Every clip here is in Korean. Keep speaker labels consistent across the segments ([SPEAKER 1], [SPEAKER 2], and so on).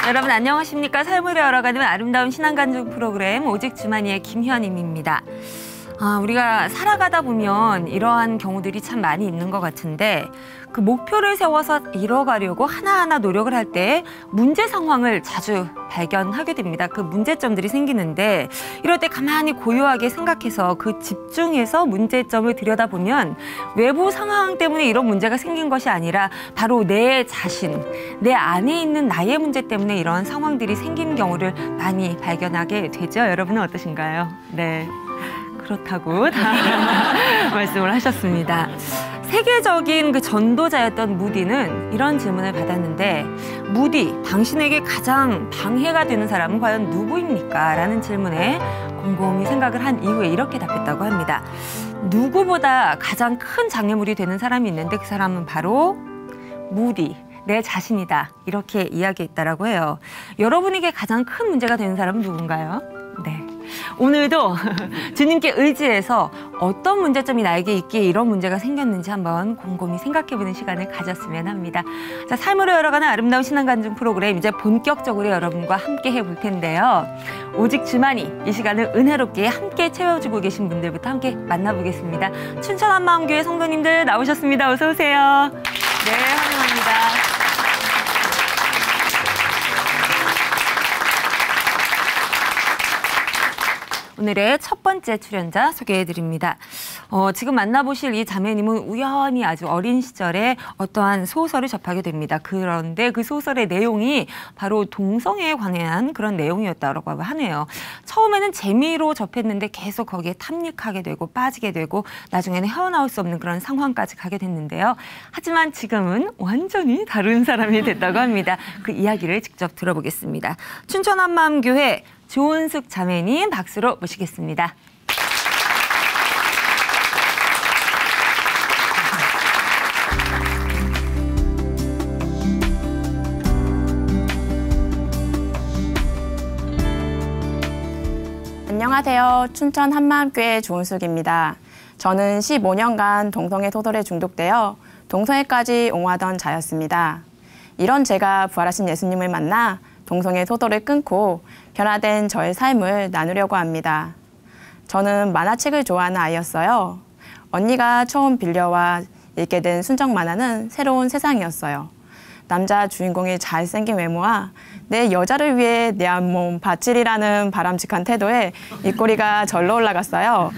[SPEAKER 1] 여러분 안녕하십니까? 삶을 열어가는 아름다운 신앙간증 프로그램 오직 주만이의 김현임입니다. 우리가 살아가다 보면 이러한 경우들이 참 많이 있는 것 같은데 그 목표를 세워서 이뤄가려고 하나하나 노력을 할 때 문제 상황을 자주 발견하게 됩니다. 그 문제점들이 생기는데 이럴 때 가만히 고요하게 생각해서 그 집중해서 문제점을 들여다보면 외부 상황 때문에 이런 문제가 생긴 것이 아니라 바로 내 자신, 내 안에 있는 나의 문제 때문에 이런 상황들이 생긴 경우를 많이 발견하게 되죠. 여러분은 어떠신가요? 네. 그렇다고 말씀을 하셨습니다. 세계적인 그 전도자였던 무디는 이런 질문을 받았는데 무디, 당신에게 가장 방해가 되는 사람은 과연 누구입니까? 라는 질문에 곰곰이 생각을 한 이후에 이렇게 답했다고 합니다. 누구보다 가장 큰 장애물이 되는 사람이 있는데 그 사람은 바로 무디, 내 자신이다. 이렇게 이야기했다라고 해요. 여러분에게 가장 큰 문제가 되는 사람은 누군가요? 네. 오늘도 주님께 의지해서 어떤 문제점이 나에게 있기에 이런 문제가 생겼는지 한번 곰곰이 생각해보는 시간을 가졌으면 합니다. 자, 삶으로 열어가는 아름다운 신앙간증 프로그램 이제 본격적으로 여러분과 함께 해볼 텐데요. 오직 주만이 이 시간을 은혜롭게 함께 채워주고 계신 분들부터 함께 만나보겠습니다. 춘천 한마음교회 성도님들 나오셨습니다. 어서 오세요. 네, 환영합니다. 오늘의 첫 번째 출연자 소개해드립니다. 지금 만나보실 이 자매님은 우연히 아주 어린 시절에 어떠한 소설을 접하게 됩니다. 그런데 그 소설의 내용이 바로 동성애에 관한 그런 내용이었다고 하네요. 처음에는 재미로 접했는데 계속 거기에 탐닉하게 되고 빠지게 되고 나중에는 헤어나올 수 없는 그런 상황까지 가게 됐는데요. 하지만 지금은 완전히 다른 사람이 됐다고 합니다. 그 이야기를 직접 들어보겠습니다. 춘천 한마음교회 조은숙 자매님 박수로 모시겠습니다.
[SPEAKER 2] 안녕하세요. 춘천 한마음교회 조은숙입니다. 저는 15년간 동성애 소설에 중독되어 동성애까지 옹호하던 자였습니다. 이런 제가 부활하신 예수님을 만나 동성애 소설을 끊고 변화된 저의 삶을 나누려고 합니다. 저는 만화책을 좋아하는 아이였어요. 언니가 처음 빌려와 읽게 된 순정 만화는 새로운 세상이었어요. 남자 주인공의 잘생긴 외모와 내 여자를 위해 내 한 몸 바칠이라는 바람직한 태도에 입꼬리가 절로 올라갔어요.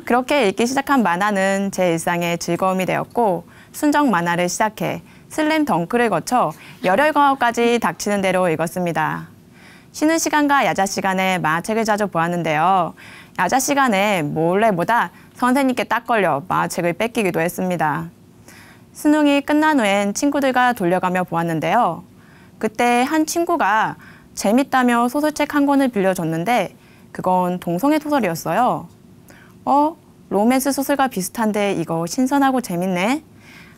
[SPEAKER 2] 그렇게 읽기 시작한 만화는 제 일상의 즐거움이 되었고 순정 만화를 시작해 슬램 덩크를 거쳐 열혈광업까지 닥치는 대로 읽었습니다. 쉬는 시간과 야자 시간에 만화책을 자주 보았는데요. 야자 시간에 몰래보다 선생님께 딱 걸려 만화책을 뺏기기도 했습니다. 수능이 끝난 후엔 친구들과 돌려가며 보았는데요. 그때 한 친구가 재밌다며 소설책 한 권을 빌려줬는데 그건 동성애 소설이었어요. 로맨스 소설과 비슷한데 이거 신선하고 재밌네.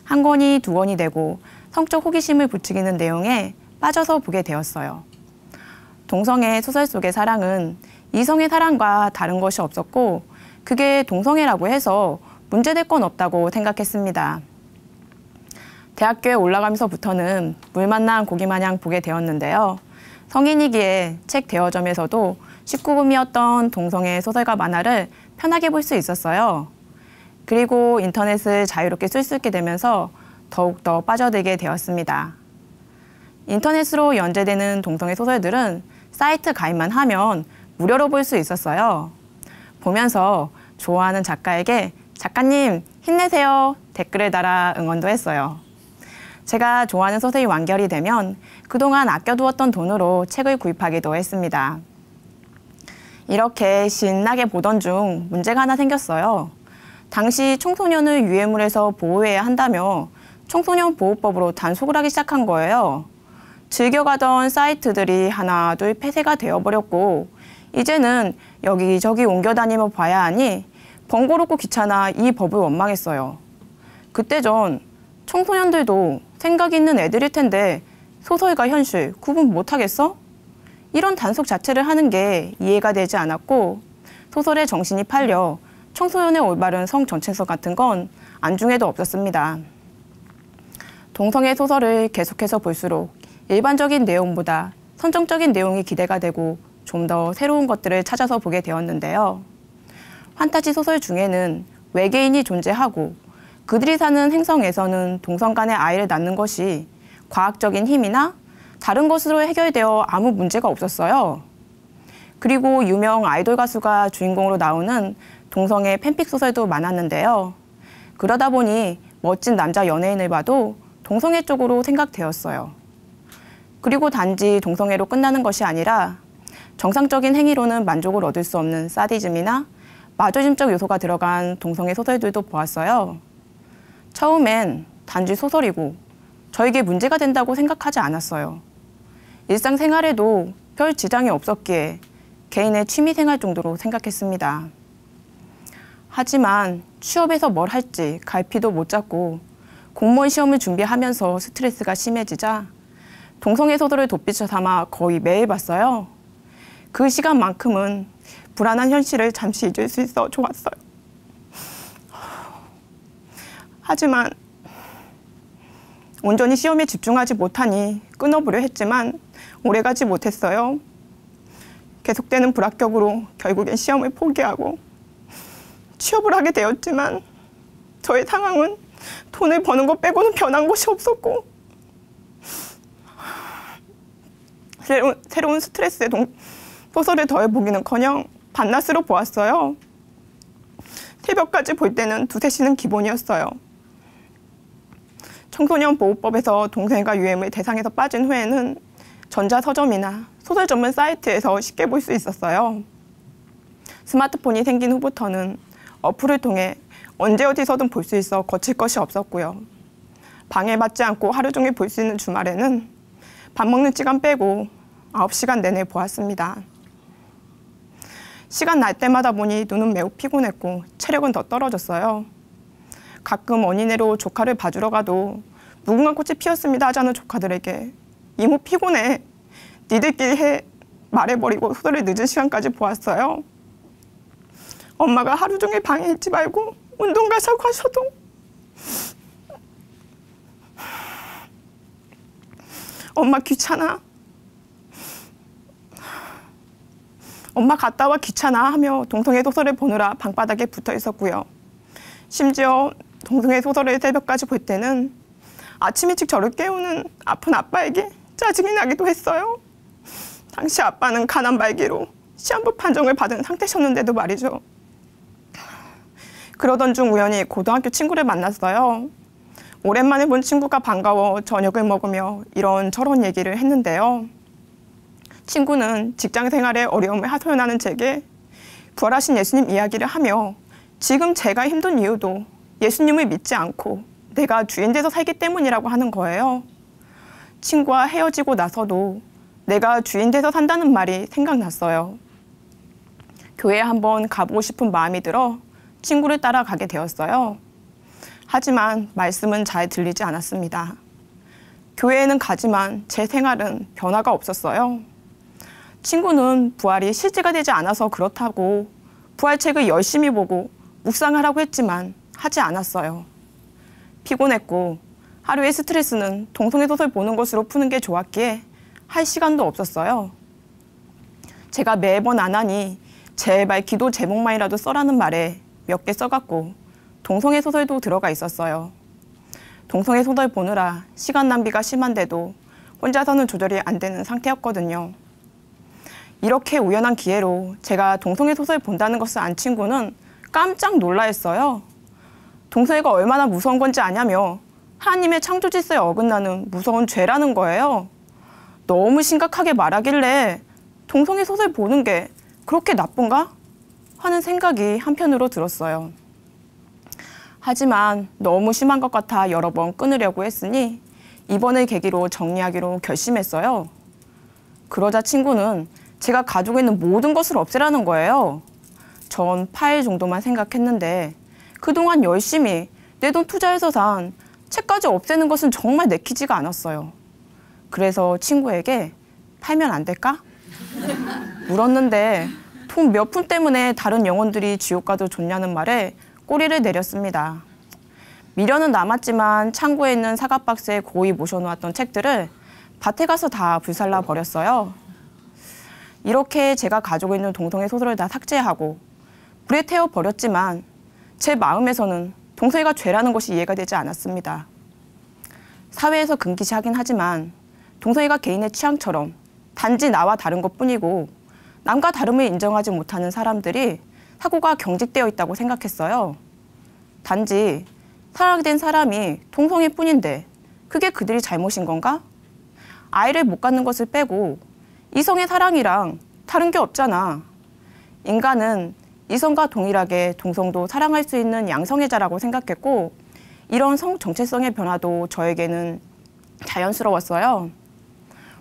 [SPEAKER 2] 한 권이 두 권이 되고 성적 호기심을 부추기는 내용에 빠져서 보게 되었어요. 동성애 소설 속의 사랑은 이성의 사랑과 다른 것이 없었고 그게 동성애라고 해서 문제될 건 없다고 생각했습니다. 대학교에 올라가면서부터는 물 만난 고기 마냥 보게 되었는데요. 성인이기에 책 대여점에서도 19금이었던 동성애 소설과 만화를 편하게 볼 수 있었어요. 그리고 인터넷을 자유롭게 쓸 수 있게 되면서 더욱더 빠져들게 되었습니다. 인터넷으로 연재되는 동성애 소설들은 사이트 가입만 하면 무료로 볼 수 있었어요. 보면서 좋아하는 작가에게 작가님 힘내세요 댓글을 달아 응원도 했어요. 제가 좋아하는 소설이 완결이 되면 그동안 아껴두었던 돈으로 책을 구입하기도 했습니다. 이렇게 신나게 보던 중 문제가 하나 생겼어요. 당시 청소년을 유해물에서 보호해야 한다며 청소년 보호법으로 단속을 하기 시작한 거예요. 즐겨가던 사이트들이 하나 둘 폐쇄가 되어버렸고 이제는 여기저기 옮겨다니며 봐야 하니 번거롭고 귀찮아 이 법을 원망했어요. 그때 전 청소년들도 생각 있는 애들일 텐데 소설과 현실 구분 못하겠어? 이런 단속 자체를 하는 게 이해가 되지 않았고 소설에 정신이 팔려 청소년의 올바른 성 정체성 같은 건 안중에도 없었습니다. 동성애 소설을 계속해서 볼수록 일반적인 내용보다 선정적인 내용이 기대가 되고 좀 더 새로운 것들을 찾아서 보게 되었는데요. 판타지 소설 중에는 외계인이 존재하고 그들이 사는 행성에서는 동성 간의 아이를 낳는 것이 과학적인 힘이나 다른 것으로 해결되어 아무 문제가 없었어요. 그리고 유명 아이돌 가수가 주인공으로 나오는 동성애 팬픽 소설도 많았는데요. 그러다 보니 멋진 남자 연예인을 봐도 동성애 쪽으로 생각되었어요. 그리고 단지 동성애로 끝나는 것이 아니라 정상적인 행위로는 만족을 얻을 수 없는 사디즘이나 마조즘적 요소가 들어간 동성애 소설들도 보았어요. 처음엔 단지 소설이고 저에게 문제가 된다고 생각하지 않았어요. 일상생활에도 별 지장이 없었기에 개인의 취미생활 정도로 생각했습니다. 하지만 취업에서 뭘 할지 갈피도 못 잡고 공무원 시험을 준비하면서 스트레스가 심해지자 동성애 소설을 덧붙여 삼아 거의 매일 봤어요. 그 시간만큼은 불안한 현실을 잠시 잊을 수 있어 좋았어요. 하지만 온전히 시험에 집중하지 못하니 끊어보려 했지만 오래가지 못했어요. 계속되는 불합격으로 결국엔 시험을 포기하고 취업을 하게 되었지만 저의 상황은 돈을 버는 것 빼고는 변한 것이 없었고 새로운 스트레스에 소설을 더해보기는커녕 반나스로 보았어요. 새벽까지 볼 때는 2~3시는 기본이었어요. 청소년 보호법에서 동성애가 유해물 대상에서 빠진 후에는 전자서점이나 소설 전문 사이트에서 쉽게 볼 수 있었어요. 스마트폰이 생긴 후부터는 어플을 통해 언제 어디서든 볼 수 있어 거칠 것이 없었고요. 방해받지 않고 하루 종일 볼 수 있는 주말에는 밥 먹는 시간 빼고 9시간 내내 보았습니다. 시간 날 때마다 보니 눈은 매우 피곤했고 체력은 더 떨어졌어요. 가끔 어린애로 조카를 봐주러 가도 무궁화 꽃이 피었습니다 하자는 조카들에게 이모 피곤해. 니들끼리 해. 말해버리고 소설을 늦은 시간까지 보았어요. 엄마가 하루 종일 방에 있지 말고 운동 가자고 하셔도 엄마 귀찮아. 엄마 갔다 와 귀찮아 하며 동성애 소설을 보느라 방바닥에 붙어 있었고요. 심지어 동성애 소설을 새벽까지 볼 때는 아침 일찍 저를 깨우는 아픈 아빠에게 짜증이 나기도 했어요. 당시 아빠는 가난 말기로 시한부 판정을 받은 상태셨는데도 말이죠. 그러던 중 우연히 고등학교 친구를 만났어요. 오랜만에 본 친구가 반가워 저녁을 먹으며 이런저런 얘기를 했는데요. 친구는 직장 생활에 어려움을 하소연하는 제게 부활하신 예수님 이야기를 하며 지금 제가 힘든 이유도 예수님을 믿지 않고 내가 주인 돼서 살기 때문이라고 하는 거예요. 친구와 헤어지고 나서도 내가 주인 돼서 산다는 말이 생각났어요. 교회에 한번 가보고 싶은 마음이 들어 친구를 따라가게 되었어요. 하지만 말씀은 잘 들리지 않았습니다. 교회에는 가지만 제 생활은 변화가 없었어요. 친구는 부활이 실제가 되지 않아서 그렇다고 부활책을 열심히 보고 묵상하라고 했지만 하지 않았어요. 피곤했고 하루의 스트레스는 동성애 소설 보는 것으로 푸는 게 좋았기에 할 시간도 없었어요. 제가 매번 안 하니 제발 기도 제목만이라도 써라는 말에 몇 개 써갖고 동성애 소설도 들어가 있었어요. 동성애 소설 보느라 시간 낭비가 심한데도 혼자서는 조절이 안 되는 상태였거든요. 이렇게 우연한 기회로 제가 동성애 소설 본다는 것을 안 친구는 깜짝 놀라했어요. 동성애가 얼마나 무서운 건지 아냐며 하나님의 창조 질서에 어긋나는 무서운 죄라는 거예요. 너무 심각하게 말하길래 동성애 소설 보는 게 그렇게 나쁜가? 하는 생각이 한편으로 들었어요. 하지만 너무 심한 것 같아 여러 번 끊으려고 했으니 이번을 계기로 정리하기로 결심했어요. 그러자 친구는 제가 가지고 있는 모든 것을 없애라는 거예요. 전 파일 정도만 생각했는데 그동안 열심히 내 돈 투자해서 산 책까지 없애는 것은 정말 내키지가 않았어요. 그래서 친구에게 팔면 안 될까? 물었는데 돈 몇 푼 때문에 다른 영혼들이 지옥 가도 좋냐는 말에 꼬리를 내렸습니다. 미련은 남았지만 창고에 있는 사과박스에 고이 모셔놓았던 책들을 밭에 가서 다 불살라 버렸어요. 이렇게 제가 가지고 있는 동성애 소설을 다 삭제하고 불에 태워 버렸지만 제 마음에서는 동성애가 죄라는 것이 이해가 되지 않았습니다. 사회에서 금기시하긴 하지만 동성애가 개인의 취향처럼 단지 나와 다른 것뿐이고 남과 다름을 인정하지 못하는 사람들이 사고가 경직되어 있다고 생각했어요. 단지 사랑하게 된 사람이 동성애뿐인데 그게 그들이 잘못인 건가? 아이를 못 갖는 것을 빼고 이성의 사랑이랑 다른 게 없잖아. 인간은 이성과 동일하게 동성도 사랑할 수 있는 양성애자라고 생각했고 이런 성 정체성의 변화도 저에게는 자연스러웠어요.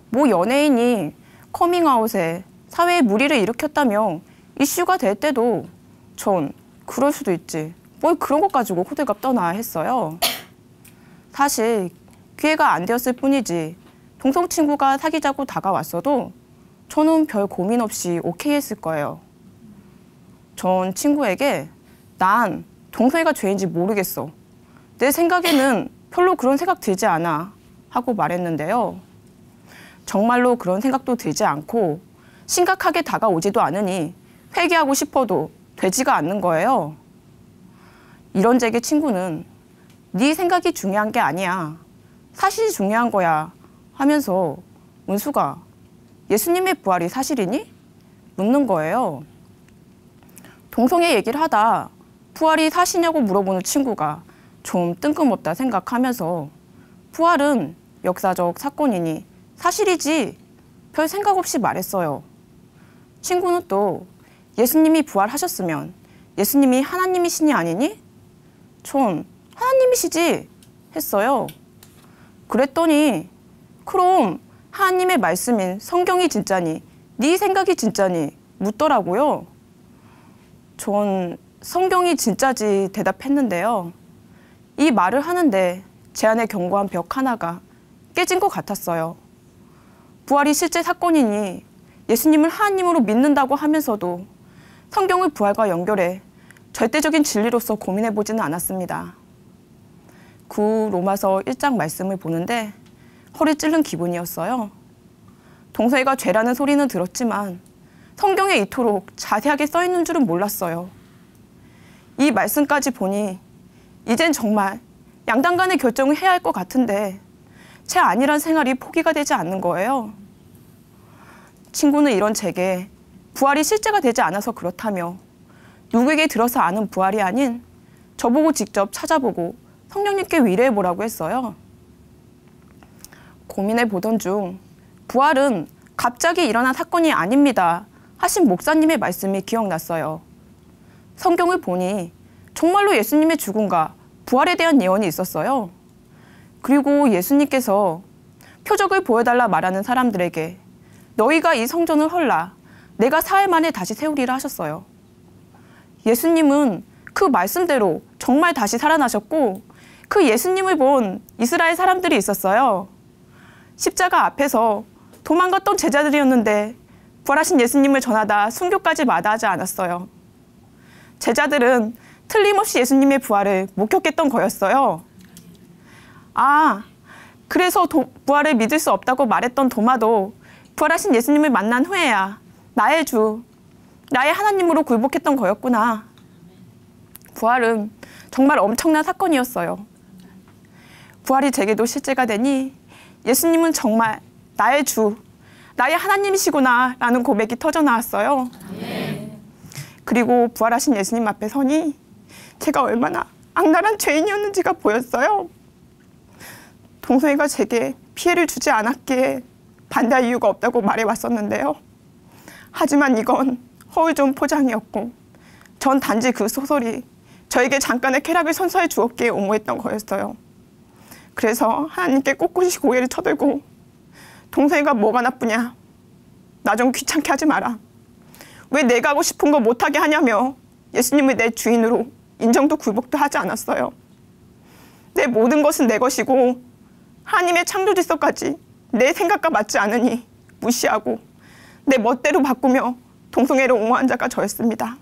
[SPEAKER 2] 뭐 연예인이 커밍아웃에 사회에 무리를 일으켰다며 이슈가 될 때도 전 그럴 수도 있지. 뭘 그런 것 가지고 호들갑 떠나 했어요. 사실 기회가 안 되었을 뿐이지 동성 친구가 사귀자고 다가왔어도 저는 별 고민 없이 오케이 했을 거예요. 전 친구에게 난 동성애가 죄인지 모르겠어. 내 생각에는 별로 그런 생각 들지 않아 하고 말했는데요. 정말로 그런 생각도 들지 않고 심각하게 다가오지도 않으니 회개하고 싶어도 되지가 않는 거예요. 이런 제게 친구는 네 생각이 중요한 게 아니야. 사실이 중요한 거야 하면서 은수가 예수님의 부활이 사실이니? 묻는 거예요. 동성애 얘기를 하다 부활이 사실이냐고 물어보는 친구가 좀 뜬금없다 생각하면서 부활은 역사적 사건이니 사실이지 별 생각 없이 말했어요. 친구는 또 예수님이 부활하셨으면 예수님이 하나님이시니 아니니? 전 하나님이시지 했어요. 그랬더니 그럼 하나님의 말씀인 성경이 진짜니 네 생각이 진짜니 묻더라고요. 전 성경이 진짜지 대답했는데요. 이 말을 하는데 제 안에 견고한 벽 하나가 깨진 것 같았어요. 부활이 실제 사건이니 예수님을 하나님으로 믿는다고 하면서도 성경을 부활과 연결해 절대적인 진리로서 고민해보지는 않았습니다. 구 로마서 1장 말씀을 보는데 허리 찔른 기분이었어요. 동성애가 죄라는 소리는 들었지만 성경에 이토록 자세하게 써있는 줄은 몰랐어요. 이 말씀까지 보니 이젠 정말 양당 간의 결정을 해야 할 것 같은데 제 안일한 생활이 포기가 되지 않는 거예요. 친구는 이런 제게 부활이 실제가 되지 않아서 그렇다며 누구에게 들어서 아는 부활이 아닌 저보고 직접 찾아보고 성령님께 위로해보라고 했어요. 고민해보던 중 부활은 갑자기 일어난 사건이 아닙니다 하신 목사님의 말씀이 기억났어요. 성경을 보니 정말로 예수님의 죽음과 부활에 대한 예언이 있었어요. 그리고 예수님께서 표적을 보여달라 말하는 사람들에게 너희가 이 성전을 헐라 내가 4일 만에 다시 세우리라 하셨어요. 예수님은 그 말씀대로 정말 다시 살아나셨고 그 예수님을 본 이스라엘 사람들이 있었어요. 십자가 앞에서 도망갔던 제자들이었는데 부활하신 예수님을 전하다 순교까지 마다하지 않았어요. 제자들은 틀림없이 예수님의 부활을 목격했던 거였어요. 아, 그래서 부활을 믿을 수 없다고 말했던 도마도 부활하신 예수님을 만난 후에야 나의 주, 나의 하나님으로 굴복했던 거였구나. 부활은 정말 엄청난 사건이었어요. 부활이 제게도 실제가 되니 예수님은 정말 나의 주, 나의 하나님이시구나 라는 고백이 터져나왔어요. 그리고 부활하신 예수님 앞에 서니 제가 얼마나 악랄한 죄인이었는지가 보였어요. 동성애가 제게 피해를 주지 않았기에 반대할 이유가 없다고 말해왔었는데요. 하지만 이건 허울 좋은 포장이었고 전 단지 그 소설이 저에게 잠깐의 쾌락을 선사해 주었기에 옹호했던 거였어요. 그래서 하나님께 꼿꼿이 고개를 쳐들고 동성애가 뭐가 나쁘냐? 나 좀 귀찮게 하지 마라. 왜 내가 하고 싶은 거 못하게 하냐며 예수님을 내 주인으로 인정도 굴복도 하지 않았어요. 내 모든 것은 내 것이고 하나님의 창조 질서까지 내 생각과 맞지 않으니 무시하고 내 멋대로 바꾸며 동성애를 옹호한 자가 저였습니다.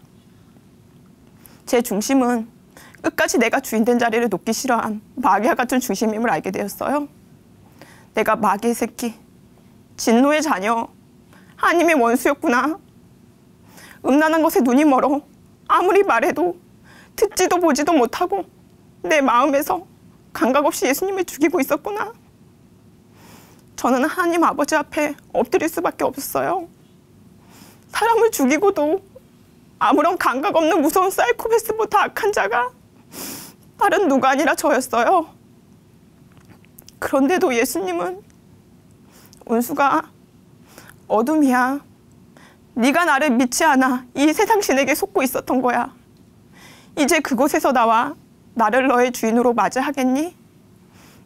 [SPEAKER 2] 제 중심은 끝까지 내가 주인된 자리를 놓기 싫어한 마귀와 같은 중심임을 알게 되었어요. 내가 마귀의 새끼, 진노의 자녀,
[SPEAKER 3] 하나님의 원수였구나. 음란한 것에 눈이 멀어 아무리 말해도 듣지도 보지도 못하고 내 마음에서 감각 없이 예수님을 죽이고 있었구나. 저는 하나님 아버지 앞에 엎드릴 수밖에 없었어요. 사람을 죽이고도 아무런 감각 없는 무서운 사이코패스보다 악한 자가 다른 누가 아니라 저였어요. 그런데도 예수님은 운수가 어둠이야. 네가 나를 믿지 않아. 이 세상 신에게 속고 있었던 거야. 이제 그곳에서 나와 나를 너의 주인으로 맞이하겠니?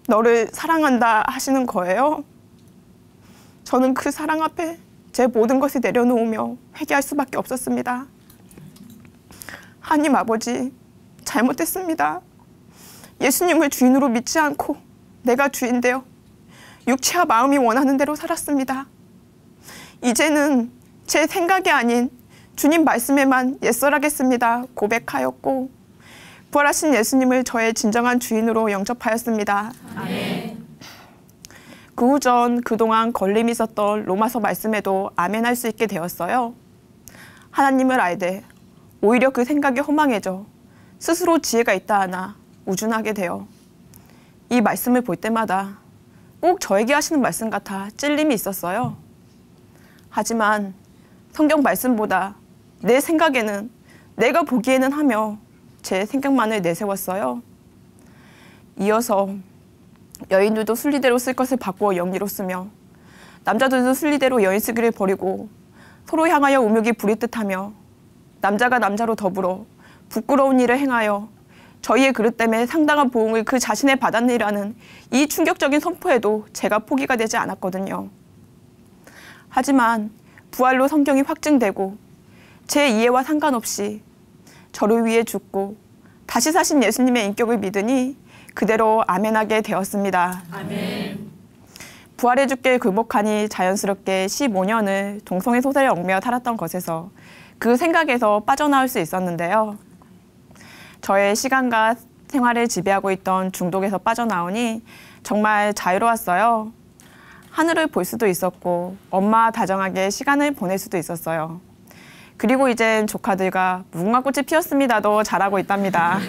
[SPEAKER 3] 너를 사랑한다 하시는 거예요. 저는 그 사랑 앞에 제 모든 것을 내려놓으며 회개할 수밖에 없었습니다. 하나님 아버지, 잘못했습니다. 예수님을 주인으로 믿지 않고 내가 주인 되어 육체와 마음이 원하는 대로 살았습니다. 이제는 제 생각이 아닌 주님 말씀에만 옛설하겠습니다 고백하였고 부활하신 예수님을 저의 진정한 주인으로 영접하였습니다. 아멘. 그 후 전 그동안 걸림이 있었던 로마서 말씀에도 아멘 할 수 있게 되었어요. 하나님을 알되 오히려 그 생각이 허망해져 스스로 지혜가 있다 하나 우준하게 되어 이 말씀을 볼 때마다 꼭 저에게 하시는 말씀 같아 찔림이 있었어요. 하지만 성경 말씀보다 내 생각에는 내가 보기에는 하며 제 생각만을 내세웠어요. 이어서 여인들도 순리대로 쓸 것을 바꾸어 영리로 쓰며 남자들도 순리대로 여인 쓰기를 버리고 서로 향하여 음욕이 부릴 듯하며 남자가 남자로 더불어 부끄러운 일을 행하여 저희의 그릇 때문에 상당한 보응을 그 자신에 받았느라는 이 충격적인 선포에도 제가 포기가 되지 않았거든요. 하지만 부활로 성경이 확증되고 제 이해와 상관없이 저를 위해 죽고 다시 사신 예수님의 인격을 믿으니 그대로 아멘하게 되었습니다. 아멘. 부활의 주께 굴복하니 자연스럽게 15년을 동성애 소설에 얽매여 살았던 것에서 그 생각에서 빠져나올 수 있었는데요. 저의 시간과 생활을 지배하고 있던 중독에서 빠져나오니 정말 자유로웠어요. 하늘을 볼 수도 있었고 엄마와 다정하게 시간을 보낼 수도 있었어요. 그리고 이젠 조카들과 무궁화꽃이 피었습니다도 잘하고 있답니다.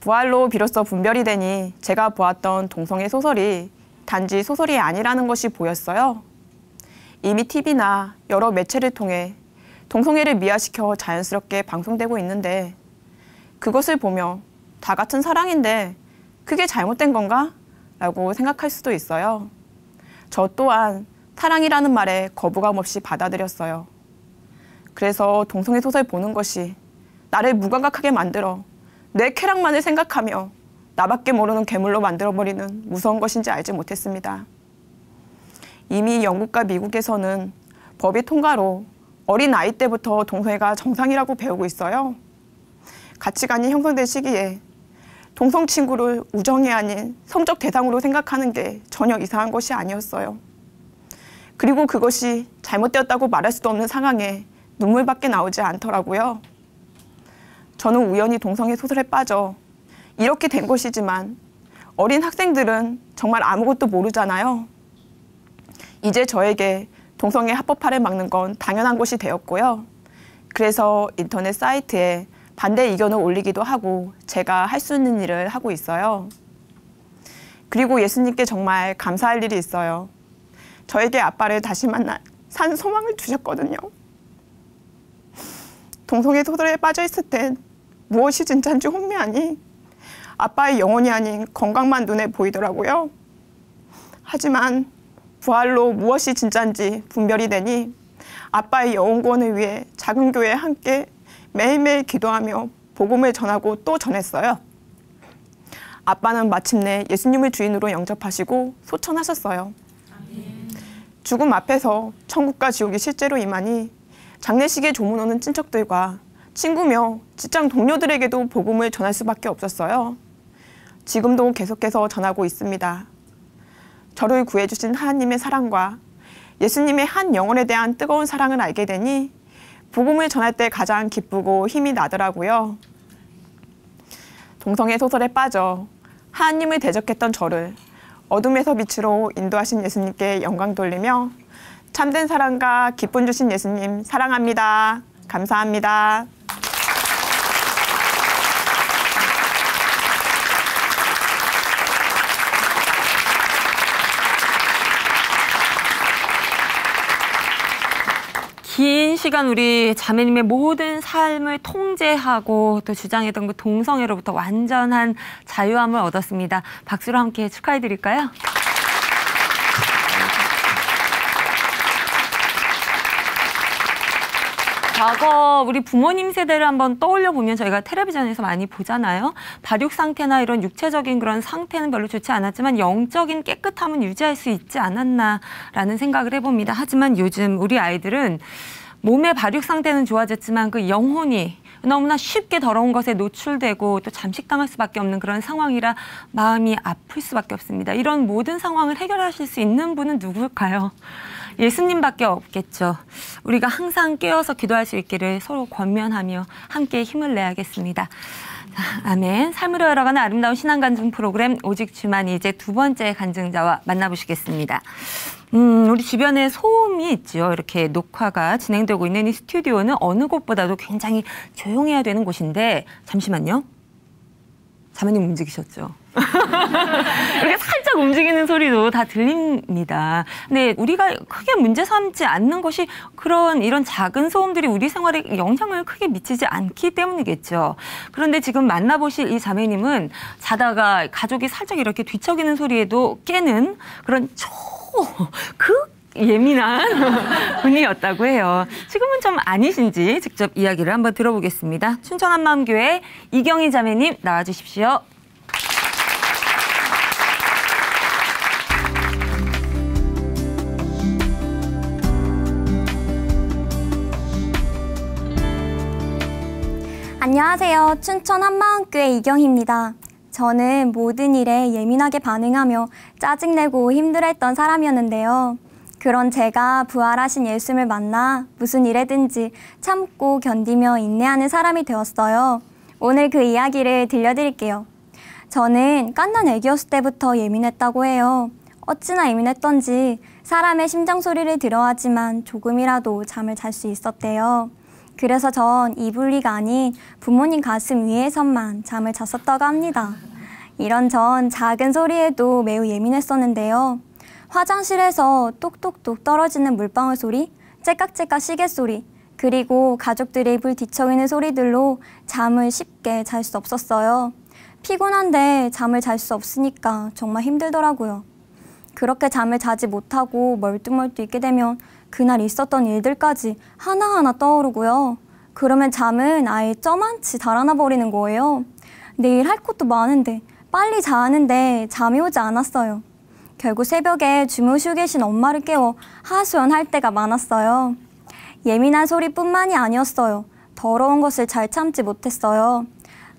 [SPEAKER 3] 부활로 비로소 분별이 되니 제가 보았던 동성애 소설이 단지 소설이 아니라는 것이 보였어요. 이미 TV나 여러 매체를 통해 동성애를 미화시켜 자연스럽게 방송되고 있는데 그것을 보며 다 같은 사랑인데 그게 잘못된 건가? 라고 생각할 수도 있어요. 저 또한 사랑이라는 말에 거부감 없이 받아들였어요. 그래서 동성애 소설 보는 것이 나를 무감각하게 만들어 내 쾌락만을 생각하며 나밖에 모르는 괴물로 만들어버리는 무서운 것인지 알지 못했습니다. 이미 영국과 미국에서는 법이 통과로 어린 아이 때부터 동성애가 정상이라고 배우고 있어요. 가치관이 형성된 시기에 동성 친구를 우정이 아닌 성적 대상으로 생각하는 게 전혀 이상한 것이 아니었어요. 그리고 그것이 잘못되었다고 말할 수도 없는 상황에 눈물밖에 나오지 않더라고요. 저는 우연히 동성애 소설에 빠져 이렇게 된 것이지만 어린 학생들은 정말 아무것도 모르잖아요. 이제 저에게 동성애 합법화를 막는 건 당연한 것이 되었고요. 그래서 인터넷 사이트에 반대 의견을 올리기도 하고 제가 할 수 있는 일을 하고 있어요. 그리고 예수님께 정말 감사할 일이 있어요. 저에게 아빠를 다시 만나 산 소망을 주셨거든요. 동성애 소설에 빠져 있을 땐 무엇이 진짜인지 혼미하니 아빠의 영혼이 아닌 건강만 눈에 보이더라고요. 하지만 부활로 무엇이 진짜인지 분별이 되니 아빠의 영혼 구원을 위해 작은 교회에 함께 매일매일 기도하며 복음을 전하고 또 전했어요. 아빠는 마침내 예수님을 주인으로 영접하시고 소천하셨어요. 죽음 앞에서 천국과 지옥이 실제로 임하니 장례식에 조문 오는 친척들과 친구며 직장 동료들에게도 복음을 전할 수밖에 없었어요. 지금도 계속해서 전하고 있습니다. 저를 구해주신 하나님의 사랑과 예수님의 한 영혼에 대한 뜨거운 사랑을 알게 되니 복음을 전할 때 가장 기쁘고 힘이 나더라고요. 동성애 소설에 빠져 하나님을 대적했던 저를 어둠에서 빛으로 인도하신 예수님께 영광 돌리며 참된 사랑과 기쁨 주신 예수님 사랑합니다. 감사합니다.
[SPEAKER 1] 긴 시간 우리 자매님의 모든 삶을 통제하고 또 주장했던 그 동성애로부터 완전한 자유함을 얻었습니다. 박수로 함께 축하해드릴까요? 과거 우리 부모님 세대를 한번 떠올려 보면 저희가 텔레비전에서 많이 보잖아요. 발육 상태나 이런 육체적인 그런 상태는 별로 좋지 않았지만 영적인 깨끗함은 유지할 수 있지 않았나라는 생각을 해봅니다. 하지만 요즘 우리 아이들은 몸의 발육 상태는 좋아졌지만 그 영혼이 너무나 쉽게 더러운 것에 노출되고 또 잠식당할 수밖에 없는 그런 상황이라 마음이 아플 수밖에 없습니다. 이런 모든 상황을 해결하실 수 있는 분은 누구일까요? 예수님밖에 없겠죠. 우리가 항상 깨어서 기도할 수 있기를 서로 권면하며 함께 힘을 내야겠습니다. 자, 아멘. 삶으로 열어가는 아름다운 신앙간증 프로그램 오직 주만이 이제 두 번째 간증자와 만나보시겠습니다. 우리 주변에 소음이 있죠. 이렇게 녹화가 진행되고 있는 이 스튜디오는 어느 곳보다도 굉장히 조용해야 되는 곳인데 잠시만요. 자매님 움직이셨죠? 이렇게 살짝 움직이는 소리도 다 들립니다. 근데 우리가 크게 문제 삼지 않는 것이 이런 작은 소음들이 우리 생활에 영향을 크게 미치지 않기 때문이겠죠. 그런데 지금 만나보실 이 자매님은 자다가 가족이 살짝 이렇게 뒤척이는 소리에도 깨는 그런 예민한 분이었다고 해요. 지금은 좀 아니신지 직접 이야기를 한번 들어보겠습니다. 춘천 한마음교회 이경희 자매님 나와주십시오.
[SPEAKER 4] 안녕하세요. 춘천 한마음교회 이경희입니다. 저는 모든 일에 예민하게 반응하며 짜증내고 힘들어했던 사람이었는데요. 그런 제가 부활하신 예수님을 만나 무슨 일에든지 참고 견디며 인내하는 사람이 되었어요. 오늘 그 이야기를 들려드릴게요. 저는 갓난 애기였을 때부터 예민했다고 해요. 어찌나 예민했던지 사람의 심장 소리를 들어야지만 조금이라도 잠을 잘 수 있었대요. 그래서 전 이불리가 아닌 부모님 가슴 위에서만 잠을 잤었다고 합니다. 이런 전 작은 소리에도 매우 예민했었는데요. 화장실에서 똑똑똑 떨어지는 물방울 소리, 째깍째깍 시계 소리, 그리고 가족들의 이불 뒤척이는 소리들로 잠을 쉽게 잘 수 없었어요. 피곤한데 잠을 잘 수 없으니까 정말 힘들더라고요. 그렇게 잠을 자지 못하고 멀뚱멀뚱 있게 되면 그날 있었던 일들까지 하나하나 떠오르고요. 그러면 잠은 아예 쩌만치 달아나 버리는 거예요. 내일 할 것도 많은데 빨리 자는데 잠이 오지 않았어요. 결국 새벽에 주무시고 계신 엄마를 깨워 하소연할 때가 많았어요. 예민한 소리뿐만이 아니었어요. 더러운 것을 잘 참지 못했어요.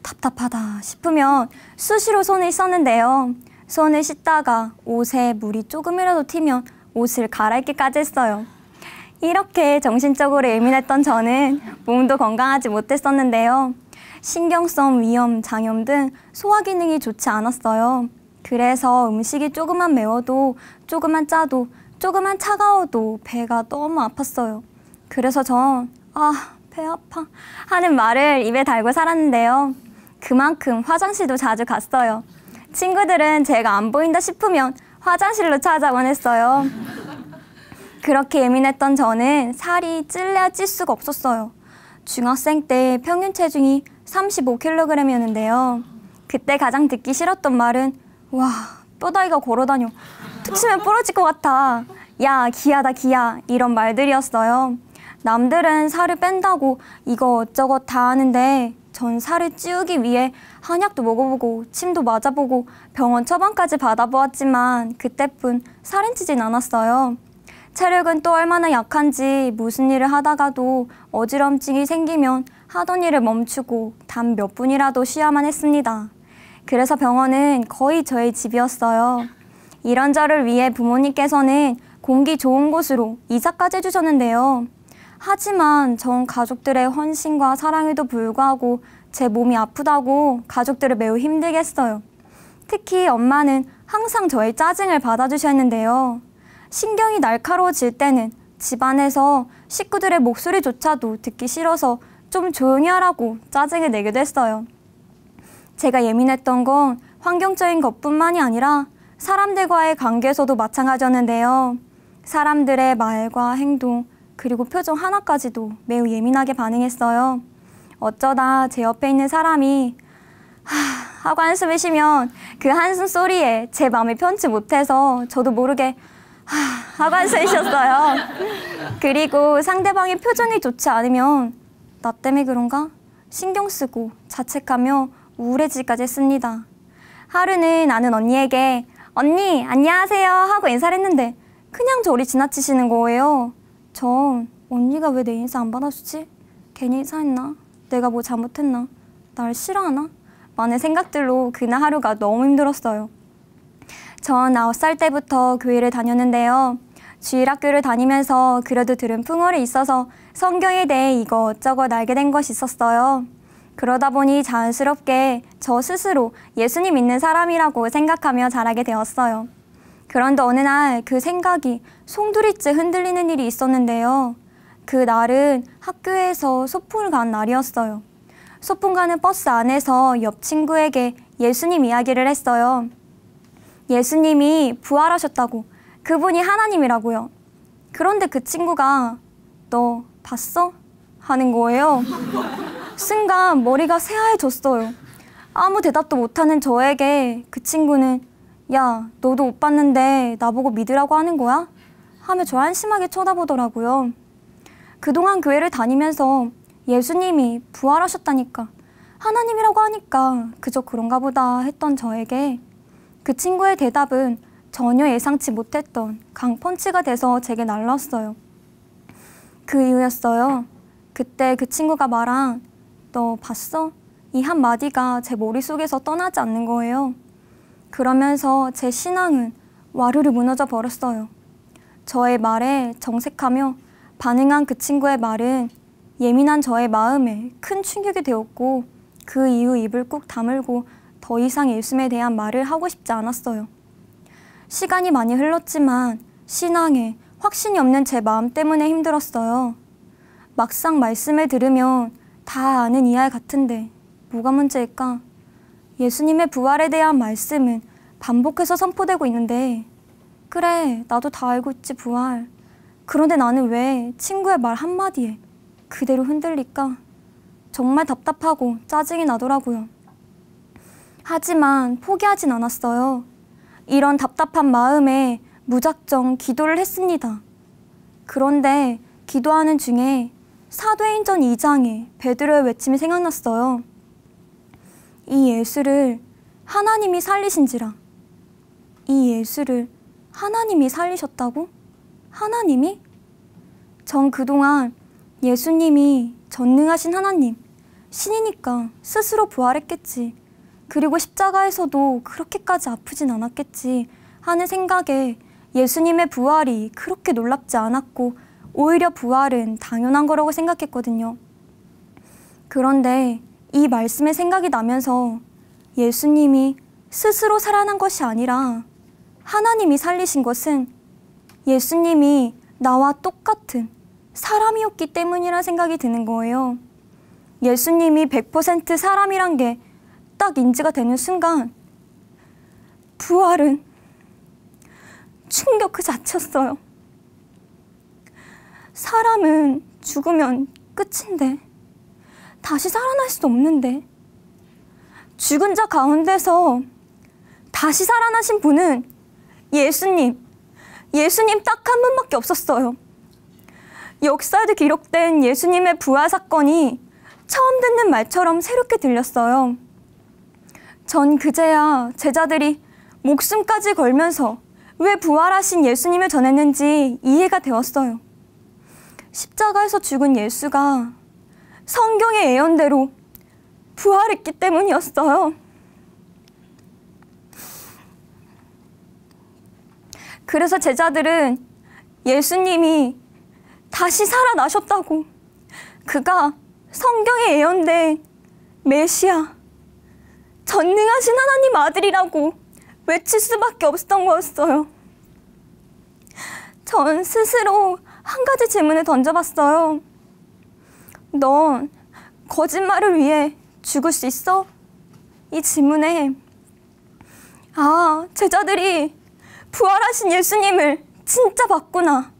[SPEAKER 4] 답답하다 싶으면 수시로 손을 씻었는데요. 손을 씻다가 옷에 물이 조금이라도 튀면 옷을 갈아입기까지 했어요. 이렇게 정신적으로 예민했던 저는 몸도 건강하지 못했었는데요. 신경성 위염, 장염 등 소화 기능이 좋지 않았어요. 그래서 음식이 조금만 매워도, 조금만 짜도, 조금만 차가워도 배가 너무 아팠어요. 그래서 전 배 아파 하는 말을 입에 달고 살았는데요. 그만큼 화장실도 자주 갔어요. 친구들은 제가 안 보인다 싶으면 화장실로 찾아만 했어요. 그렇게 예민했던 저는 살이 찔래야 찔 수가 없었어요. 중학생 때 평균 체중이 35kg이었는데요. 그때 가장 듣기 싫었던 말은 와, 뼈다귀가 걸어다녀. 툭 치면 부러질 것 같아. 야, 기야다 기야. 이런 말들이었어요. 남들은 살을 뺀다고 이거 어쩌고 다 하는데 전 살을 찌우기 위해 한약도 먹어보고 침도 맞아보고 병원 처방까지 받아보았지만 그때뿐 살은 찌진 않았어요. 체력은 또 얼마나 약한지 무슨 일을 하다가도 어지럼증이 생기면 하던 일을 멈추고 단 몇 분이라도 쉬어야만 했습니다. 그래서 병원은 거의 저의 집이었어요. 이런 저를 위해 부모님께서는 공기 좋은 곳으로 이사까지 해주셨는데요. 하지만 전 가족들의 헌신과 사랑에도 불구하고 제 몸이 아프다고 가족들을 매우 힘들게 했어요. 특히 엄마는 항상 저의 짜증을 받아주셨는데요. 신경이 날카로워질 때는 집안에서 식구들의 목소리조차도 듣기 싫어서 좀 조용히 하라고 짜증을 내기도 했어요. 제가 예민했던 건 환경적인 것뿐만이 아니라 사람들과의 관계에서도 마찬가지였는데요. 사람들의 말과 행동, 그리고 표정 하나까지도 매우 예민하게 반응했어요. 어쩌다 제 옆에 있는 사람이 하고 한숨을 쉬면 그 한숨 소리에 제 마음이 편치 못해서 저도 모르게 하고 한숨을 쉬었어요. 그리고 상대방의 표정이 좋지 않으면 나 때문에 그런가? 신경 쓰고 자책하며 우울해지기까지 했습니다. 하루는 아는 언니에게 언니 안녕하세요 하고 인사를 했는데 그냥 저를 지나치시는 거예요. 전 언니가 왜 내 인사 안 받아주지? 괜히 인사했나? 내가 뭐 잘못했나? 날 싫어하나? 많은 생각들로 그날 하루가 너무 힘들었어요. 전 9살 때부터 교회를 다녔는데요. 주일학교를 다니면서 그래도 들은 풍월이 있어서 성경에 대해 이것저것 알게 된 것이 있었어요. 그러다 보니 자연스럽게 저 스스로 예수님 믿는 사람이라고 생각하며 자라게 되었어요. 그런데 어느 날 그 생각이 송두리째 흔들리는 일이 있었는데요. 그 날은 학교에서 소풍을 간 날이었어요. 소풍 가는 버스 안에서 옆 친구에게 예수님 이야기를 했어요. 예수님이 부활하셨다고, 그분이 하나님이라고요. 그런데 그 친구가 너 봤어? 하는 거예요. 순간 머리가 새하얘졌어요. 아무 대답도 못하는 저에게 그 친구는 야, 너도 못 봤는데 나보고 믿으라고 하는 거야? 하며 저 한심하게 쳐다보더라고요. 그동안 교회를 다니면서 예수님이 부활하셨다니까, 하나님이라고 하니까 그저 그런가 보다 했던 저에게 그 친구의 대답은 전혀 예상치 못했던 강펀치가 돼서 제게 날라왔어요. 그 이유였어요. 그때 그 친구가 말한 너 봤어? 이 한마디가 제 머릿속에서 떠나지 않는 거예요. 그러면서 제 신앙은 와르르 무너져 버렸어요. 저의 말에 정색하며 반응한 그 친구의 말은 예민한 저의 마음에 큰 충격이 되었고 그 이후 입을 꾹 다물고 더 이상 예수님에 대한 말을 하고 싶지 않았어요. 시간이 많이 흘렀지만 신앙에 확신이 없는 제 마음 때문에 힘들었어요. 막상 말씀을 들으면 다 아는 이야기 같은데 뭐가 문제일까? 예수님의 부활에 대한 말씀은 반복해서 선포되고 있는데 그래, 나도 다 알고 있지 부활. 그런데 나는 왜 친구의 말 한마디에 그대로 흔들릴까? 정말 답답하고 짜증이 나더라고요. 하지만 포기하진 않았어요. 이런 답답한 마음에 무작정 기도를 했습니다. 그런데 기도하는 중에 사도행전 2장에 베드로의 외침이 생각났어요. 이 예수를 하나님이 살리신지라. 이 예수를 하나님이 살리셨다고? 하나님이? 전 그동안 예수님이 전능하신 하나님, 신이니까 스스로 부활했겠지. 그리고 십자가에서도 그렇게까지 아프진 않았겠지 하는 생각에 예수님의 부활이 그렇게 놀랍지 않았고 오히려 부활은 당연한 거라고 생각했거든요. 그런데 이 말씀에 생각이 나면서 예수님이 스스로 살아난 것이 아니라 하나님이 살리신 것은 예수님이 나와 똑같은 사람이었기 때문이라는 생각이 드는 거예요. 예수님이 100% 사람이란 게 딱 인지가 되는 순간 부활은 충격 그 자체였어요. 사람은 죽으면 끝인데 다시 살아날 수 없는데 죽은 자 가운데서 다시 살아나신 분은 예수님 딱 한 분밖에 없었어요. 역사에도 기록된 예수님의 부활 사건이 처음 듣는 말처럼 새롭게 들렸어요. 전 그제야 제자들이 목숨까지 걸면서 왜 부활하신 예수님을 전했는지 이해가 되었어요. 십자가에서 죽은 예수가 성경의 예언대로 부활했기 때문이었어요. 그래서 제자들은 예수님이 다시 살아나셨다고, 그가 성경에 예언된 메시아, 전능하신 하나님 아들이라고 외칠 수밖에 없었던 거였어요. 전 스스로 한 가지 질문을 던져봤어요. 넌 거짓말을 위해 죽을 수 있어? 이 질문에 제자들이 부활하신 예수님을 진짜 봤구나.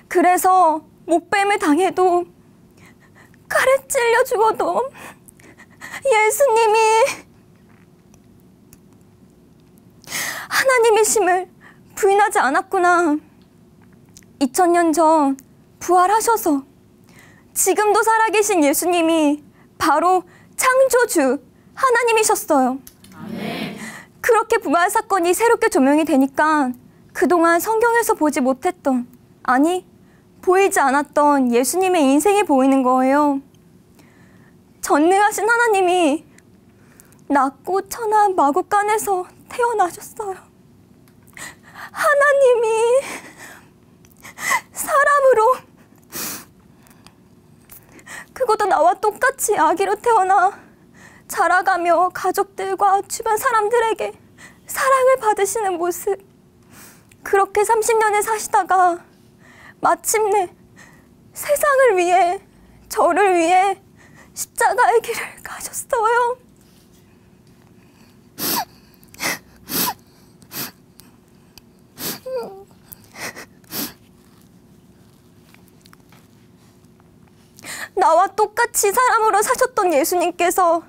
[SPEAKER 4] 그래서 목뱀을 당해도 칼에 찔려 죽어도 예수님이 하나님이심을 부인하지 않았구나. 2000년 전 부활하셔서 지금도 살아계신 예수님이 바로 창조주 하나님이셨어요. 아멘. 그렇게 부활 사건이 새롭게 조명이 되니까 그동안 성경에서 보지 못했던, 아니 보이지 않았던 예수님의 인생이 보이는 거예요. 전능하신 하나님이 낮고 천한 마구간에서 태어나셨어요. 하나님이 사람으로, 그것도 나와 똑같이 아기로 태어나 자라가며 가족들과 주변 사람들에게 사랑을 받으시는 모습, 그렇게 30년을 사시다가 마침내 세상을 위해, 저를 위해 십자가의 길을 가셨어요. 나와 똑같이 사람으로 사셨던 예수님께서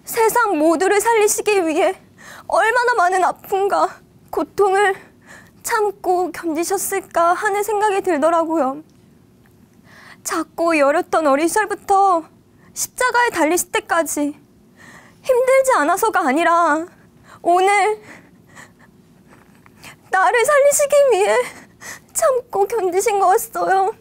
[SPEAKER 4] 세상 모두를 살리시기 위해 얼마나 많은 아픔과 고통을 참고 견디셨을까 하는 생각이 들더라고요. 작고 여렸던 어린 시절부터 십자가에 달리실 때까지 힘들지 않아서가 아니라 오늘 나를 살리시기 위해 참고 견디신 거였어요.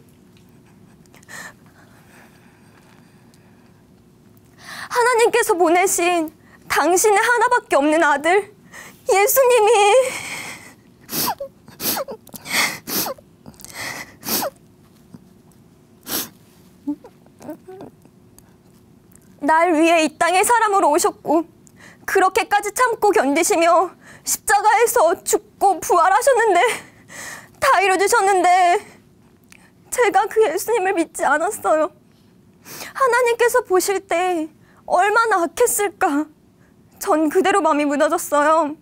[SPEAKER 4] 하나님께서 보내신 당신의 하나밖에 없는 아들 예수님이 날 위해 이 땅에 사람으로 오셨고 그렇게까지 참고 견디시며 십자가에서 죽고 부활하셨는데, 다 이뤄주셨는데 제가 그 예수님을 믿지 않았어요. 하나님께서 보실 때 얼마나 악했을까. 전 그대로 마음이 무너졌어요.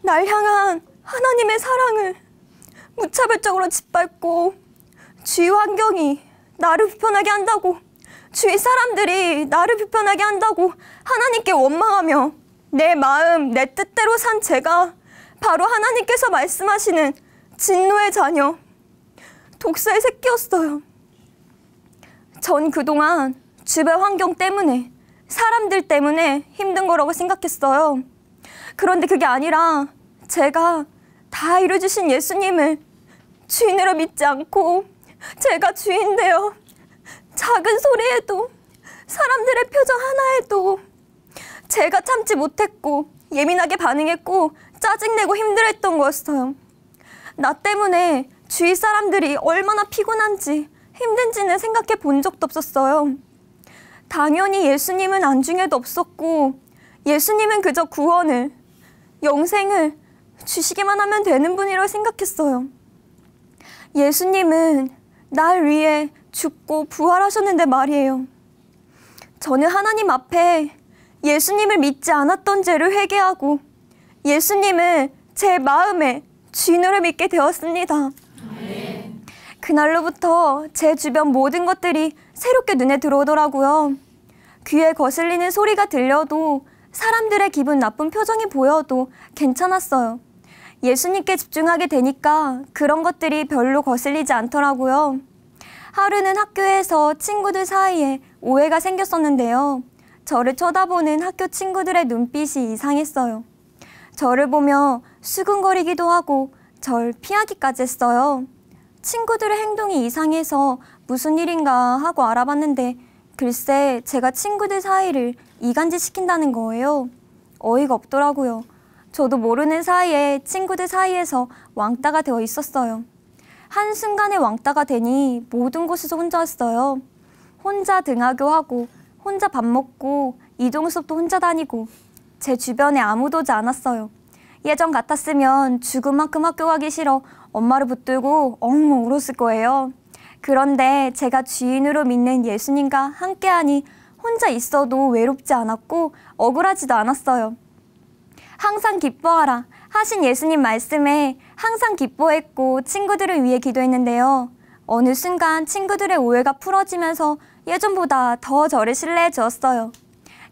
[SPEAKER 4] 날 향한 하나님의 사랑을 무차별적으로 짓밟고 주위 환경이 나를 불편하게 한다고, 주위 사람들이 나를 불편하게 한다고 하나님께 원망하며 내 마음, 내 뜻대로 산 제가 바로 하나님께서 말씀하시는 진노의 자녀, 독사의 새끼였어요. 전 그동안 주변 환경 때문에, 사람들 때문에 힘든 거라고 생각했어요. 그런데 그게 아니라 제가 다 이루어주신 예수님을 주인으로 믿지 않고 제가 주인 되어 작은 소리에도, 사람들의 표정 하나에도 제가 참지 못했고 예민하게 반응했고 짜증내고 힘들어했던 거였어요. 나 때문에 주위 사람들이 얼마나 피곤한지 힘든지는 생각해 본 적도 없었어요. 당연히 예수님은 안중에도 없었고 예수님은 그저 구원을, 영생을 주시기만 하면 되는 분이라고 생각했어요. 예수님은 날 위해 죽고 부활하셨는데 말이에요. 저는 하나님 앞에 예수님을 믿지 않았던 죄를 회개하고 예수님을 제 마음의 주인으로 믿게 되었습니다. 그날로부터 제 주변 모든 것들이 새롭게 눈에 들어오더라고요. 귀에 거슬리는 소리가 들려도, 사람들의 기분 나쁜 표정이 보여도 괜찮았어요. 예수님께 집중하게 되니까 그런 것들이 별로 거슬리지 않더라고요. 하루는 학교에서 친구들 사이에 오해가 생겼었는데요. 저를 쳐다보는 학교 친구들의 눈빛이 이상했어요. 저를 보며 수근거리기도 하고 절 피하기까지 했어요. 친구들의 행동이 이상해서 무슨 일인가 하고 알아봤는데 글쎄 제가 친구들 사이를 이간질시킨다는 거예요. 어이가 없더라고요. 저도 모르는 사이에 친구들 사이에서 왕따가 되어 있었어요. 한순간에 왕따가 되니 모든 곳에서 혼자였어요. 혼자 등하교하고 혼자 밥 먹고 이동 수업도 혼자 다니고 제 주변에 아무도 오지 않았어요. 예전 같았으면 죽을 만큼 학교 가기 싫어 엄마를 붙들고 엉엉 울었을 거예요. 그런데 제가 주인으로 믿는 예수님과 함께하니 혼자 있어도 외롭지 않았고 억울하지도 않았어요. 항상 기뻐하라 하신 예수님 말씀에 항상 기뻐했고 친구들을 위해 기도했는데요. 어느 순간 친구들의 오해가 풀어지면서 예전보다 더 저를 신뢰해 주었어요.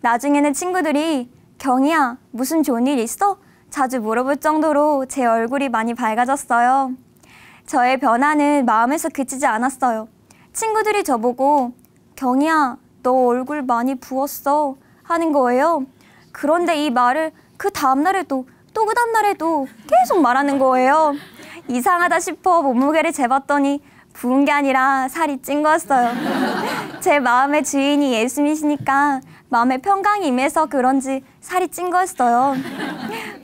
[SPEAKER 4] 나중에는 친구들이 경희야, 무슨 좋은 일 있어? 자주 물어볼 정도로 제 얼굴이 많이 밝아졌어요. 저의 변화는 마음에서 그치지 않았어요. 친구들이 저보고 경희야, 너 얼굴 많이 부었어 하는 거예요. 그런데 이 말을 그 다음날에도 또 그 다음날에도 계속 말하는 거예요. 이상하다 싶어 몸무게를 재봤더니 부은 게 아니라 살이 찐 거였어요. 제 마음의 주인이 예수님이시니까 마음에 평강이 임해서 그런지 살이 찐 거였어요.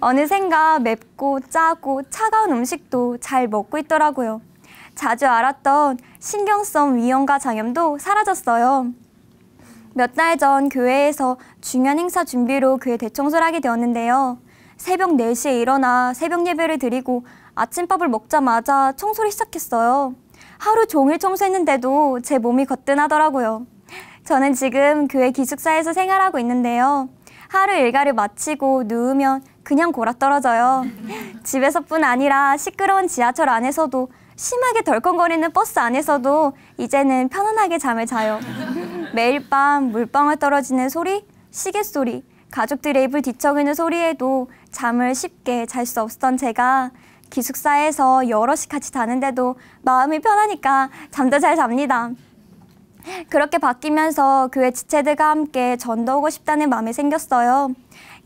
[SPEAKER 4] 어느샌가 맵고 짜고 차가운 음식도 잘 먹고 있더라고요. 자주 앓았던 신경성 위염과 장염도 사라졌어요. 몇 달 전 교회에서 중요한 행사 준비로 교회 대청소를 하게 되었는데요. 새벽 4시에 일어나 새벽 예배를 드리고 아침밥을 먹자마자 청소를 시작했어요. 하루 종일 청소했는데도 제 몸이 거뜬하더라고요. 저는 지금 교회 기숙사에서 생활하고 있는데요. 하루 일과를 마치고 누우면 그냥 골아떨어져요. 집에서뿐 아니라 시끄러운 지하철 안에서도 심하게 덜컹거리는 버스 안에서도 이제는 편안하게 잠을 자요. 매일 밤 물방울 떨어지는 소리, 시계 소리, 가족들의 입을 뒤척이는 소리에도 잠을 쉽게 잘 수 없었던 제가 기숙사에서 여럿이 같이 자는데도 마음이 편하니까 잠도 잘 잡니다. 그렇게 바뀌면서 교회 지체들과 함께 전도 오고 싶다는 마음이 생겼어요.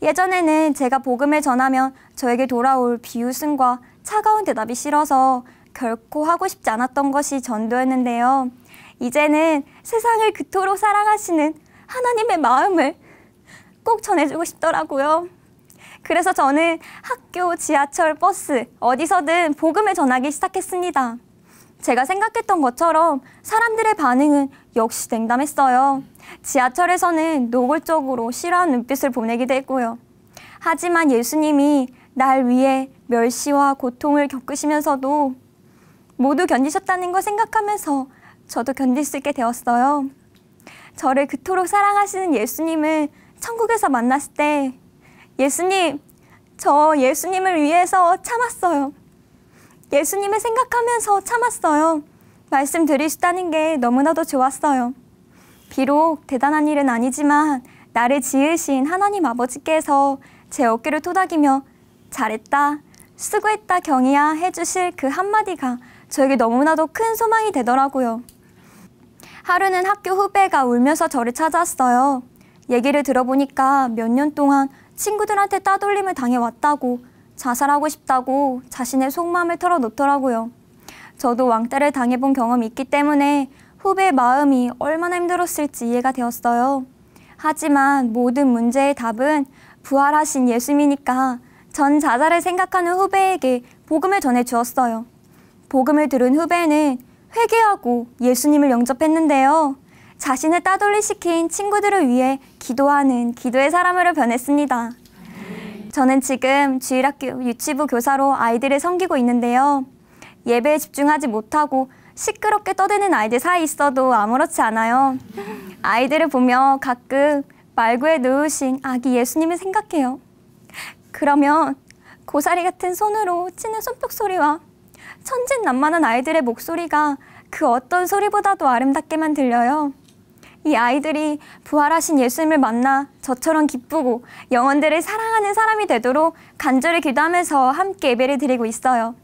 [SPEAKER 4] 예전에는 제가 복음을 전하면 저에게 돌아올 비웃음과 차가운 대답이 싫어서 결코 하고 싶지 않았던 것이 전도였는데요. 이제는 세상을 그토록 사랑하시는 하나님의 마음을 꼭 전해주고 싶더라고요. 그래서 저는 학교, 지하철, 버스 어디서든 복음을 전하기 시작했습니다. 제가 생각했던 것처럼 사람들의 반응은 역시 냉담했어요. 지하철에서는 노골적으로 싫어하는 눈빛을 보내기도 했고요. 하지만 예수님이 날 위해 멸시와 고통을 겪으시면서도 모두 견디셨다는 걸 생각하면서 저도 견딜 수 있게 되었어요. 저를 그토록 사랑하시는 예수님을 천국에서 만났을 때 예수님, 저 예수님을 위해서 참았어요. 예수님을 생각하면서 참았어요. 말씀드리셨다는 게 너무나도 좋았어요. 비록 대단한 일은 아니지만 나를 지으신 하나님 아버지께서 제 어깨를 토닥이며 잘했다, 수고했다 경희야 해주실 그 한마디가 저에게 너무나도 큰 소망이 되더라고요. 하루는 학교 후배가 울면서 저를 찾아왔어요. 얘기를 들어보니까 몇 년 동안 친구들한테 따돌림을 당해왔다고, 자살하고 싶다고 자신의 속마음을 털어놓더라고요. 저도 왕따를 당해본 경험이 있기 때문에 후배의 마음이 얼마나 힘들었을지 이해가 되었어요. 하지만 모든 문제의 답은 부활하신 예수님이니까 전 자살을 생각하는 후배에게 복음을 전해주었어요. 복음을 들은 후배는 회개하고 예수님을 영접했는데요. 자신을 따돌리시킨 친구들을 위해 기도하는 기도의 사람으로 변했습니다. 저는 지금 주일학교 유치부 교사로 아이들을 섬기고 있는데요. 예배에 집중하지 못하고 시끄럽게 떠드는 아이들 사이에 있어도 아무렇지 않아요. 아이들을 보며 가끔 말구에 누우신 아기 예수님을 생각해요. 그러면 고사리 같은 손으로 치는 손뼉 소리와 천진난만한 아이들의 목소리가 그 어떤 소리보다도 아름답게만 들려요. 이 아이들이 부활하신 예수님을 만나 저처럼 기쁘고 영혼들을 사랑하는 사람이 되도록 간절히 기도하면서 함께 예배를 드리고 있어요.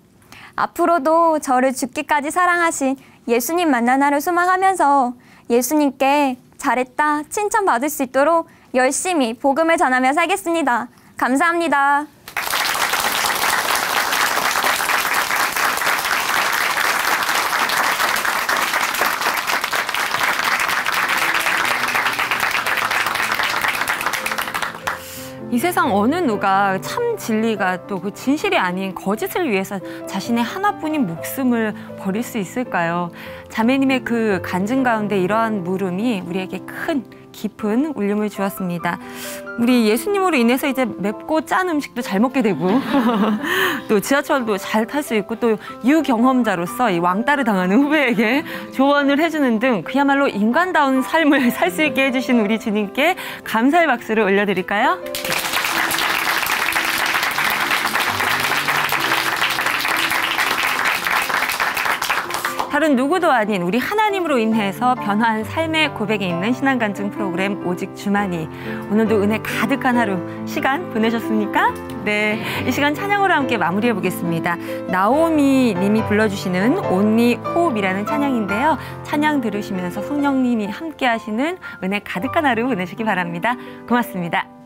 [SPEAKER 4] 앞으로도 저를 죽기까지 사랑하신 예수님 만난 날을 소망하면서 예수님께 잘했다 칭찬받을 수 있도록 열심히 복음을 전하며 살겠습니다. 감사합니다.
[SPEAKER 1] 이 세상 어느 누가 참 진리가 또 그 진실이 아닌 거짓을 위해서 자신의 하나뿐인 목숨을 버릴 수 있을까요? 자매님의 그 간증 가운데 이러한 물음이 우리에게 큰 깊은 울림을 주었습니다. 우리 예수님으로 인해서 이제 맵고 짠 음식도 잘 먹게 되고 또 지하철도 잘 탈 수 있고 또 유경험자로서 이 왕따를 당하는 후배에게 조언을 해주는 등 그야말로 인간다운 삶을 살 수 있게 해주신 우리 주님께 감사의 박수를 올려드릴까요? 다른 누구도 아닌 우리 하나님으로 인해서 변화한 삶의 고백이 있는 신앙간증 프로그램 오직 주만이. 오늘도 은혜 가득한 하루 시간 보내셨습니까? 네, 이 시간 찬양으로 함께 마무리해 보겠습니다. 나오미 님이 불러주시는 Only Hope이라는 찬양인데요. 찬양 들으시면서 성령님이 함께 하시는 은혜 가득한 하루 보내시기 바랍니다. 고맙습니다.